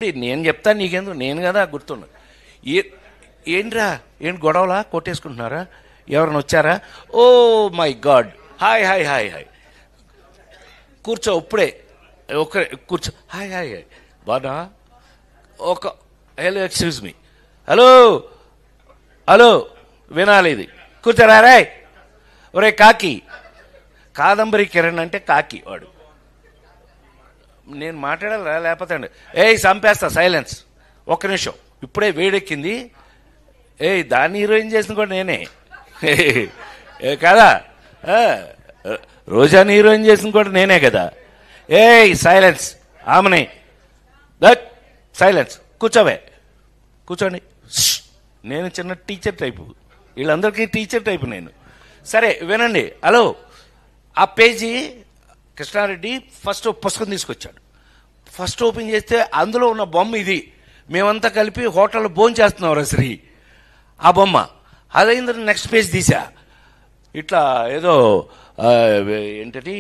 నేను చెప్తాను నీకెందుకు, నేను కదా గుర్తున్నా. ఏ ఏంట్రా, ఏంటి గొడవలా, కొట్టేసుకుంటున్నారా, ఎవరైనా వచ్చారా? Oh my god, hi hi hi hi, కూర్చో ఇప్పుడే, ఒక్కరే కూర్చో, హాయ్ హాయ్ హాయ్, బాగా ఒక hello, excuse me, hello hello, వినాలి ఇది, కూర్చోరా రే. ఒరే కాకి, కాదంబరి కిరణ్ అంటే కాకి వాడు. నేను మాట్లాడాలా లేకపోతే అండి, ఏయ్ చంపేస్తా, సైలెన్స్, ఒక్క నిమిషం, ఇప్పుడే వేడెక్కింది. ఏయ్ దాన్ని హీరోయిన్ చేసిన కూడా నేనే కదా, రోజాని హీరోయిన్ చేసిన కూడా నేనే కదా. ఏయ్ సైలెన్స్, ఆమెనే దట్ సైలెన్స్, కూర్చోవే, కూర్చోండి. నేను చిన్న టీచర్ టైపు, వీళ్ళందరికీ టీచర్ టైపు నేను. సరే వినండి. హలో, ఆ పేజీ కృష్ణారెడ్డి ఫస్ట్ పుస్తకం తీసుకొచ్చాడు. ఫస్ట్ ఓపెన్ చేస్తే అందులో ఉన్న బొమ్మ ఇది. మేమంతా కలిపి హోటల్లో భోజనం చేస్తున్నాం శ్రీ, ఆ బొమ్మ. అదైంది. నెక్స్ట్ పేజ్ తీసా, ఇట్లా ఏదో ఏంటది,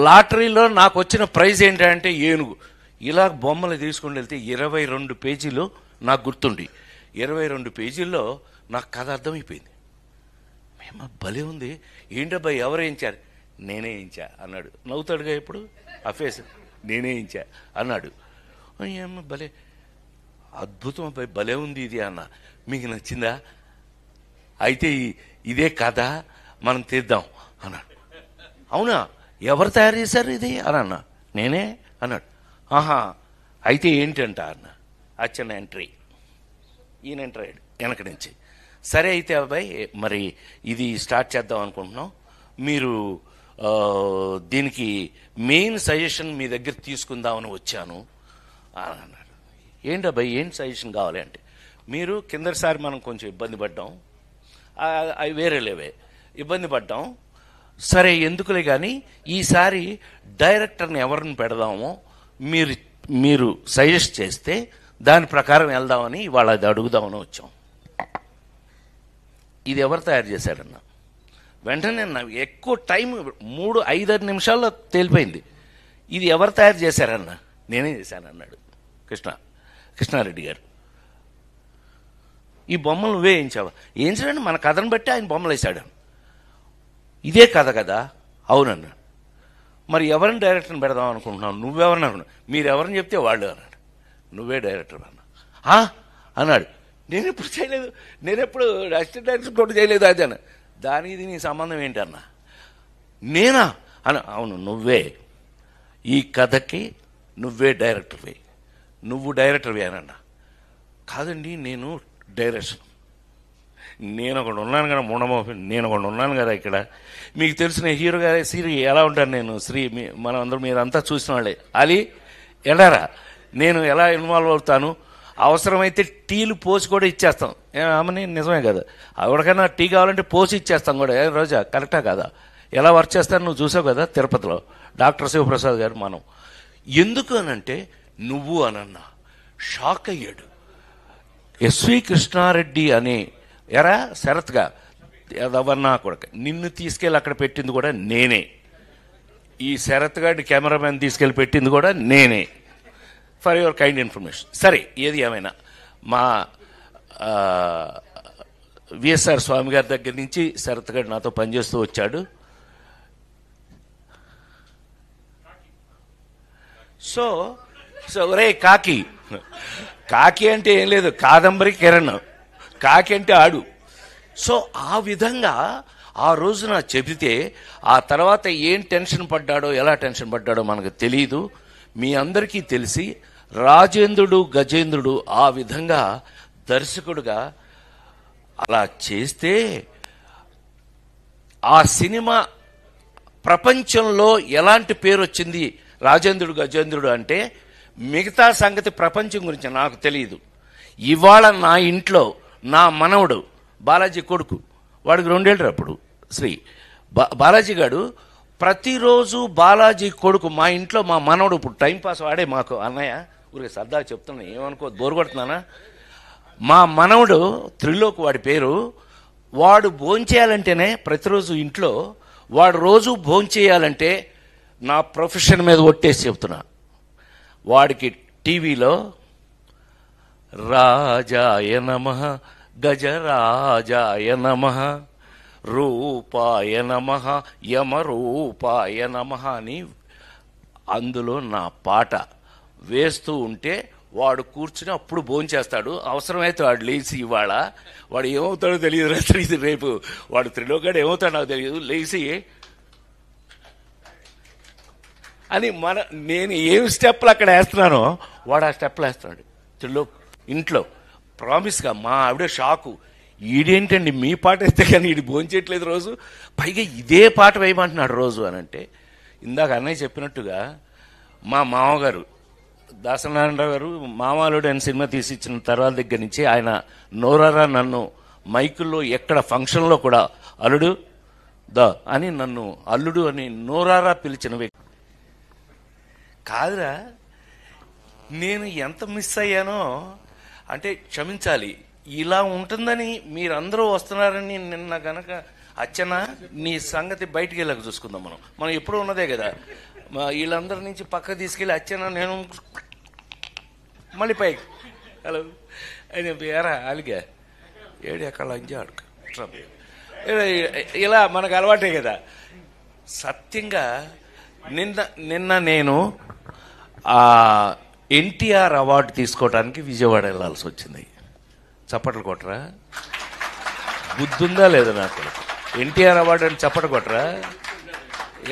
లాటరీలో నాకు వచ్చిన ప్రైజ్ ఏంటంటే ఏనుగు. ఇలా బొమ్మలు తీసుకుని వెళ్తే 22 పేజీలు నాకు గుర్తుండి, 22 పేజీల్లో నాకు కథ అర్థమైపోయింది. మేము భలే ఉంది, ఏంటబ్బాయి ఎవరు వేయించారు? నేనే వేయించా అన్నాడు. నవ్వుతాడుగా ఇప్పుడు ఆ ఫేస్, నేనే వేయించా అన్నాడు. ఏమో భలే అద్భుతం అబ్బాయి, భలే ఉంది ఇది అన్న. మీకు నచ్చిందా? అయితే ఇదే కథ, మనం తీద్దాం అన్నాడు. అవునా, ఎవరు తయారు చేశారు ఇది అని అన్నా. నేనే అన్నాడు. ఆహా, అయితే ఏంటంట అన్న. అచ్చన్న ఎంట్రీ, ఈయన ఎంటర్ అయ్యాడు వెనక నుంచి. సరే అయితే అబ్బాయి, మరి ఇది స్టార్ట్ చేద్దాం అనుకుంటున్నాం, మీరు దీనికి మెయిన్ సజెషన్ మీ దగ్గర తీసుకుందామని వచ్చాను అని అన్నాడు. ఏంటి అబ్బాయి, ఏంటి సజెషన్ కావాలి అంటే, మీరు కిందసారి మనం కొంచెం ఇబ్బంది పడ్డాం, అవి వేరే లేవే, ఇబ్బంది పడ్డాం. సరే ఎందుకులే కానీ ఈసారి డైరెక్టర్ని ఎవరిని పెడదామో మీరు సజెస్ట్ చేస్తే దాని ప్రకారం వెళ్దామని ఇవాళ అది అడుగుదామని వచ్చాం. ఇది ఎవరు తయారు చేశారన్న వెంటనే ఎక్కువ టైం 3-5 నిమిషాల్లో తేలిపోయింది. ఇది ఎవరు తయారు చేశారన్న? నేనే చేశానన్నాడు కృష్ణారెడ్డి గారు. ఈ బొమ్మలు నువ్వే వేయించావా? వేయించడండి, మన కథను బట్టి ఆయన బొమ్మలు వేశాడు. ఇదే కథ కదా? అవునన్నా. మరి ఎవరిని డైరెక్టర్ని పెడదాం అనుకుంటున్నావు? నువ్వెవరిని అనుకున్నావు? మీరు ఎవరిని చెప్తే వాళ్ళు అన్నాడు. నువ్వే డైరెక్టర్ అన్నా అన్నాడు. నేను ఎప్పుడు చేయలేదు, నేను ఎప్పుడు అసిస్టెంట్ డైరెక్టర్ కూడా చేయలేదు అది అన్న. దానికి ఇది నీ సంబంధం ఏంటన్నా? నేనా అన్న. అవును, నువ్వే, ఈ కథకి నువ్వే డైరెక్టర్వే, నువ్వు డైరెక్టర్వే అనన్నా. కాదండి, నేను డైరెక్షన్, నేను ఒకడు ఉన్నాను కదా, నేను ఒకడు ఉన్నాను కదా ఇక్కడ. మీకు తెలిసిన హీరో గారి శ్రీ ఎలా ఉంటాను నేను, శ్రీ మనం అందరూ మీరంతా చూసిన వాళ్ళే. అది ఎలారా, నేను ఎలా ఇన్వాల్వ్ అవుతాను, అవసరమైతే టీలు పోసి కూడా ఇచ్చేస్తాం. ఆమెని నిజమే కదా, ఎవరికైనా టీ కావాలంటే పోసి ఇచ్చేస్తాం కూడా. రోజా కరెక్టా కదా? ఎలా వర్క్ చేస్తాను నువ్వు చూసావు కదా తిరుపతిలో, డాక్టర్ శివప్రసాద్ గారు. మనం ఎందుకు అనంటే నువ్వు అనన్నా. షాక్ అయ్యాడు. ఎస్వి కృష్ణారెడ్డి అని ఎరా శరత్గా ఎవరన్నా కూడా నిన్ను తీసుకెళ్ళి అక్కడ పెట్టింది కూడా నేనే, ఈ శరత్ గారి కెమెరామెన్ తీసుకెళ్ళి పెట్టింది కూడా నేనే. For your kind information. సరే, ఏది ఏమైనా మా విఎస్ఆర్ స్వామి గారి దగ్గర నుంచి శరత్ గారు నాతో పనిచేస్తూ వచ్చాడు. సో ఒరే కాకి, కాకి అంటే ఏం లేదు, కాదంబరి కిరణ్, కాకి అంటే ఆడు. సో ఆ విధంగా ఆ రోజున చెబితే ఆ తర్వాత ఏం టెన్షన్ పడ్డాడో, ఎలా టెన్షన్ పడ్డాడో మనకు తెలియదు. మీ అందరికీ తెలిసి రాజేంద్రుడు గజేంద్రుడు ఆ విధంగా దర్శకుడుగా అలా చేస్తే ఆ సినిమా ప్రపంచంలో ఎలాంటి పేరు వచ్చింది రాజేంద్రుడు గజేంద్రుడు అంటే, మిగతా సంగతి ప్రపంచం గురించి నాకు తెలియదు. ఇవాళ నా ఇంట్లో నా మనవడు బాలాజీ కొడుకు, వాడికి 2 ఏళ్ళు అప్పుడు, శ్రీ బాలాజీ గారు ప్రతిరోజు బాలాజీ కొడుకు మా ఇంట్లో, మా మనవడు ఇప్పుడు టైంపాస్ వాడే మాకు. అన్నయ్య ఊరికి సరదాగా చెప్తున్నా, ఏమనుకో, బోరు కొడుతున్నానా? మా మనవడు త్రిలోక్ వాడి పేరు. వాడు భోంచేయాలంటేనే ప్రతిరోజు ఇంట్లో, వాడు రోజు భోంచేయాలంటే నా ప్రొఫెషన్ మీద ఒట్టేసి చెప్తున్నా, వాడికి టీవీలో రాజాయ నమః, గజరాజాయ నమః, రూపాయ నమః, యమరూపాయ నమః అని అందులో నా పాట వేస్తూ ఉంటే వాడు కూర్చుని అప్పుడు భోంచేస్తాడు. అవసరమైతే వాడు లేచి, ఇవాళ వాడు ఏమవుతాడో తెలియదు, రాత్రి రేపు వాడు త్రిలోకాడు ఏమవుతాడో నాకు తెలియదు, లేచి అని నేను ఏం స్టెప్లు అక్కడ వేస్తున్నానో వాడు ఆ స్టెప్లు వేస్తున్నాడు ఇంట్లో. ప్రామిస్గా మా ఆవిడ షాకు, ఈడేంటండి మీ పాట వేస్తే కానీ ఈడు భోంచేయట్లేదు రోజు, పైగా ఇదే పాట వేయమంటున్నాడు రోజు అని అంటే, ఇందాక అన్నయ్య చెప్పినట్టుగా మా మామగారు దాసనారాయణరావు గారు మామాలుడు అని సినిమా తీసి ఇచ్చిన తర్వాత దగ్గర నుంచి ఆయన నోరారా నన్ను మైకుల్లో ఎక్కడ ఫంక్షన్లో కూడా అల్లుడు దా అని నన్ను అల్లుడు అని నోరారా పిలిచిన వ్యక్తి కాదురా. నేను ఎంత మిస్ అయ్యానో అంటే క్షమించాలి. ఇలా ఉంటుందని మీరందరూ వస్తున్నారని నిన్న గనక అచ్చన నీ సంగతి బయటికి వెళ్ళక చూసుకుందాం. మనం ఎప్పుడూ ఉన్నదే కదా. వీళ్ళందరి నుంచి పక్కకు తీసుకెళ్ళి అచ్చన నేను మళ్ళీ పైకి హలో అని ఎరా అలిగా ఏడు ఎక్కడ లంజా అడుగు ఇలా మనకు అలవాటే కదా. సత్యంగా నిన్న నేను ఎన్టీఆర్ అవార్డు తీసుకోవడానికి విజయవాడ వెళ్ళాల్సి వచ్చింది. చప్పట్లు కొట్టరా? బుద్ధుందా లేదా నాకు? ఎన్టీఆర్ అవార్డు అని చప్పట్లు కొట్టరా?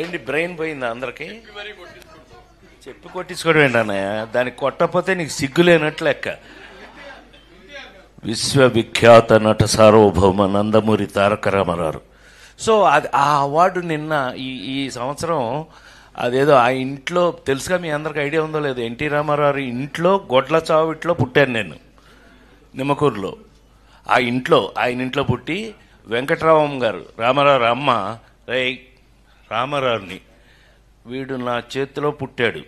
ఏంటి బ్రెయిన్ పోయిందా అందరికి? చెప్పి కొట్టించుకోవడం ఏంటన్నయ్య? దానికి కొట్టకపోతే నీకు సిగ్గులేనట్లు లెక్క. విశ్వవిఖ్యాత నట సార్వభౌమ నందమూరి తారక రామారావు. సో అది ఆ అవార్డు నిన్న ఈ సంవత్సరం అదేదో ఆ ఇంట్లో తెలుసుగా, మీ అందరికి ఐడియా ఉందో లేదో, ఎన్టీ రామారావు ఇంట్లో గొడ్ల చావిట్లో పుట్టాను నేను నిమ్మకూరులో. ఆయన ఇంట్లో పుట్టి వెంకటరామం గారు రామారావు అమ్మ రామారావుని వీడు నా చేతిలో పుట్టాడు,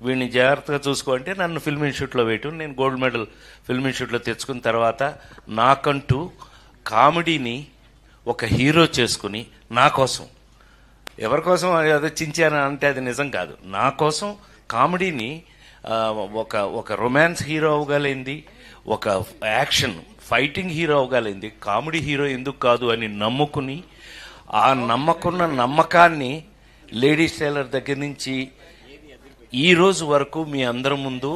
వీడిని జాగ్రత్తగా చూసుకోంటే నన్ను ఫిల్మ్ ఇన్స్టిట్యూట్లో వేయటం. నేను గోల్డ్ మెడల్ ఫిల్మ్ ఇన్స్టిట్యూట్లో తెచ్చుకున్న తర్వాత నాకంటూ కామెడీని ఒక హీరో చేసుకుని నా కోసం, ఎవరి కోసం అదే చించాను అంటే అది నిజం కాదు, నా కోసం కామెడీని ఒక రొమాన్స్ హీరో అవ్వగలిగింది, ఒక యాక్షన్ ఫైటింగ్ హీరో అవ్వగలిగింది, కామెడీ హీరో ఎందుకు కాదు అని నమ్ముకుని ఆ నమ్మకాన్ని లేడీస్ టైలర్ దగ్గర నుంచి ఈ రోజు వరకు మీ అందరి ముందు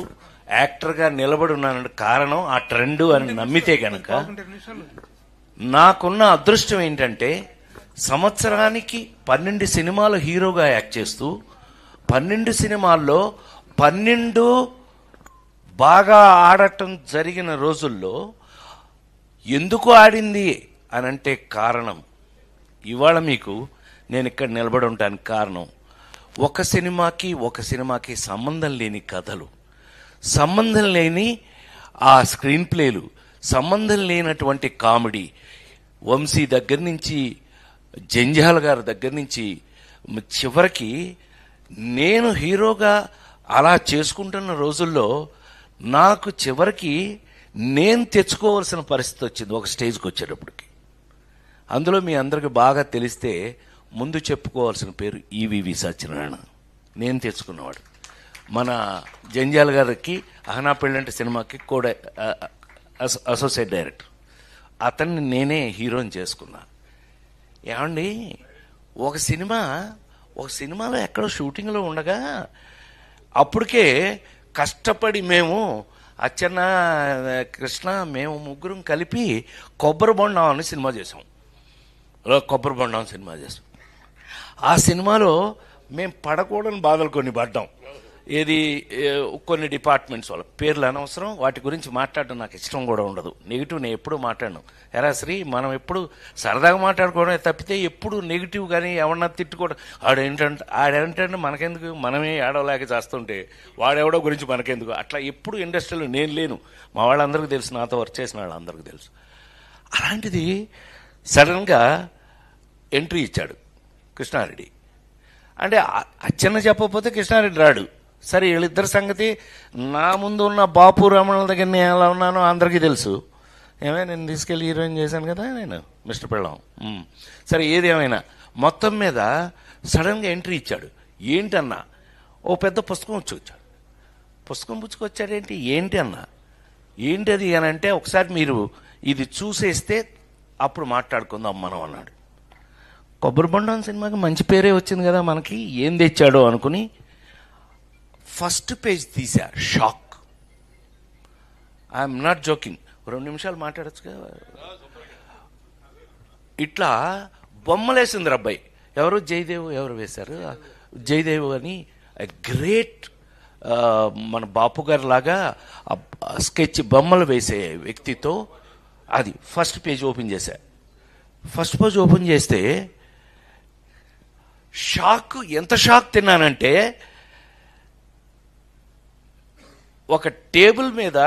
యాక్టర్గా నిలబడి ఉన్నానంటే కారణం ఆ ట్రెండ్ అని నమ్మితే గనక, నాకున్న అదృష్టం ఏంటంటే సంవత్సరానికి 12 సినిమాలు హీరోగా యాక్ట్ చేస్తూ 12 సినిమాల్లో 12 బాగా ఆడటం జరిగిన రోజుల్లో ఎందుకు ఆడింది అనంటే కారణం ఇవాళ మీకు నేను ఇక్కడ నిలబడి ఉండడానికి కారణం ఒక సినిమాకి సంబంధం లేని కథలు, సంబంధం లేని ఆ స్క్రీన్ ప్లేలు, సంబంధం లేనటువంటి కామెడీ. వంశీ దగ్గర నుంచి జంజాల గారి దగ్గర నుంచి చివరికి నేను హీరోగా అలా చేసుకుంటున్న రోజుల్లో నాకు చివరికి నేను తెచ్చుకోవాల్సిన పరిస్థితి వచ్చింది ఒక స్టేజ్కి వచ్చేటప్పటికి. అందులో మీ అందరికి బాగా తెలిస్తే ముందు చెప్పుకోవాల్సిన పేరు ఈవివి సత్యనారాయణ. నేను తెచ్చుకున్నవాడు. మన జంజాల గారికి అహనా పెళ్ళంటే సినిమాకి కూడా అసోసియేట్ డైరెక్టర్. అతన్ని నేనే హీరోని చేసుకున్నా. ఏమండి, ఒక సినిమాలో ఎక్కడో షూటింగ్లో ఉండగా అప్పటికే కష్టపడి మేము అచ్చన్న కృష్ణ మేము ముగ్గురం కలిపి కొబ్బరి బొండం అని సినిమా చేసాం. ఆ సినిమాలో మేము పడకూడని బాధలు కొన్ని పడ్డాం. కొన్ని డిపార్ట్మెంట్స్ వాళ్ళ పేర్లు అనవసరం, వాటి గురించి మాట్లాడడం నాకు ఇష్టం కూడా ఉండదు. నెగిటివ్ నేను ఎప్పుడు మాట్లాడను. ఎరా శ్రీ, మనం ఎప్పుడు సరదాగా మాట్లాడుకోవడం తప్పితే ఎప్పుడు నెగిటివ్ కానీ ఎవరన్నా తిట్టుకోవడం, ఆడేంటంటే మనకెందుకు, మనమే ఆడవలేక చేస్తుంటే వాడెవడో గురించి మనకెందుకు, అట్లా ఎప్పుడు ఇండస్ట్రీలో నేను లేను. మా వాళ్ళందరికీ తెలుసు, నాతో వర్క్ చేసిన వాళ్ళందరికీ తెలుసు. అలాంటిది సడన్గా ఎంట్రీ ఇచ్చాడు కృష్ణారెడ్డి. అంటే అచ్చన్న చెప్పకపోతే కృష్ణారెడ్డి రాడు. సరే, వీళ్ళిద్దరి సంగతి నా ముందు ఉన్న బాపు రమణుల దగ్గర నేను ఎలా ఉన్నానో అందరికీ తెలుసు. నేను తీసుకెళ్ళి హీరోయిన్ చేశాను కదా నేను మిస్టర్ పెళ్ళం. సరే, ఏదేమైనా మొత్తం మీద సడన్గా ఎంట్రీ ఇచ్చాడు. ఏంటన్నా, ఓ పెద్ద పుస్తకం వచ్చాడు. పుస్తకం పుచ్చుకొచ్చాడేంటి, ఏంటి అన్నా, ఏంటది అని అంటే, ఒకసారి మీరు ఇది చూసేస్తే అప్పుడు మాట్లాడుకుందాం మనం అన్నాడు. కొబ్బరి బొండం సినిమాకి మంచి పేరే వచ్చింది కదా మనకి, ఏం తెచ్చాడో అనుకుని ఫస్ట్ పేజ్ తీసా. షాక్. I'm not joking. 2 నిమిషాలు మాట్లాడచ్చుగా. ఇట్లా బొమ్మలేసింది అబ్బాయి. ఎవరు, జయదేవ్ ఎవరు వేశారు, జయదేవ్ అని గ్రేట్, మన బాపు గారి లాగా స్కెచ్ బొమ్మలు వేసే వ్యక్తితో. అది ఫస్ట్ పేజ్ ఓపెన్ చేశా. ఫస్ట్ పేజ్ ఓపెన్ చేస్తే షాక్, ఎంత షాక్ తిన్నానంటే, ఒక టేబుల్ మీద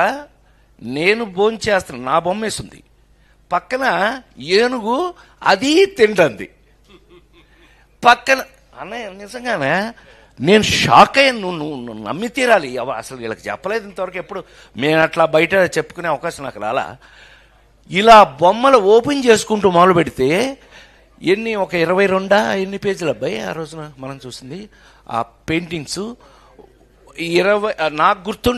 నేను భోంచేస్తున్నా, నా బొమ్మ వేసింది, పక్కన ఏనుగు అది తింటుంది పక్కన. అన్నయ్య నిజంగానే నేను షాక్ అయ్యాను. నువ్వు నమ్మి తీరాలి. అసలు వీళ్ళకి చెప్పలేదు ఇంతవరకు, ఎప్పుడు మేము అట్లా బయట చెప్పుకునే అవకాశం నాకు రాలా. ఇలా బొమ్మలు ఓపెన్ చేసుకుంటూ మొదలు పెడితే ఒక 22 ఎన్ని పేజీలు అబ్బాయి ఆ రోజున మనం చూసింది ఆ పెయింటింగ్స్. 20 నాకు గుర్తు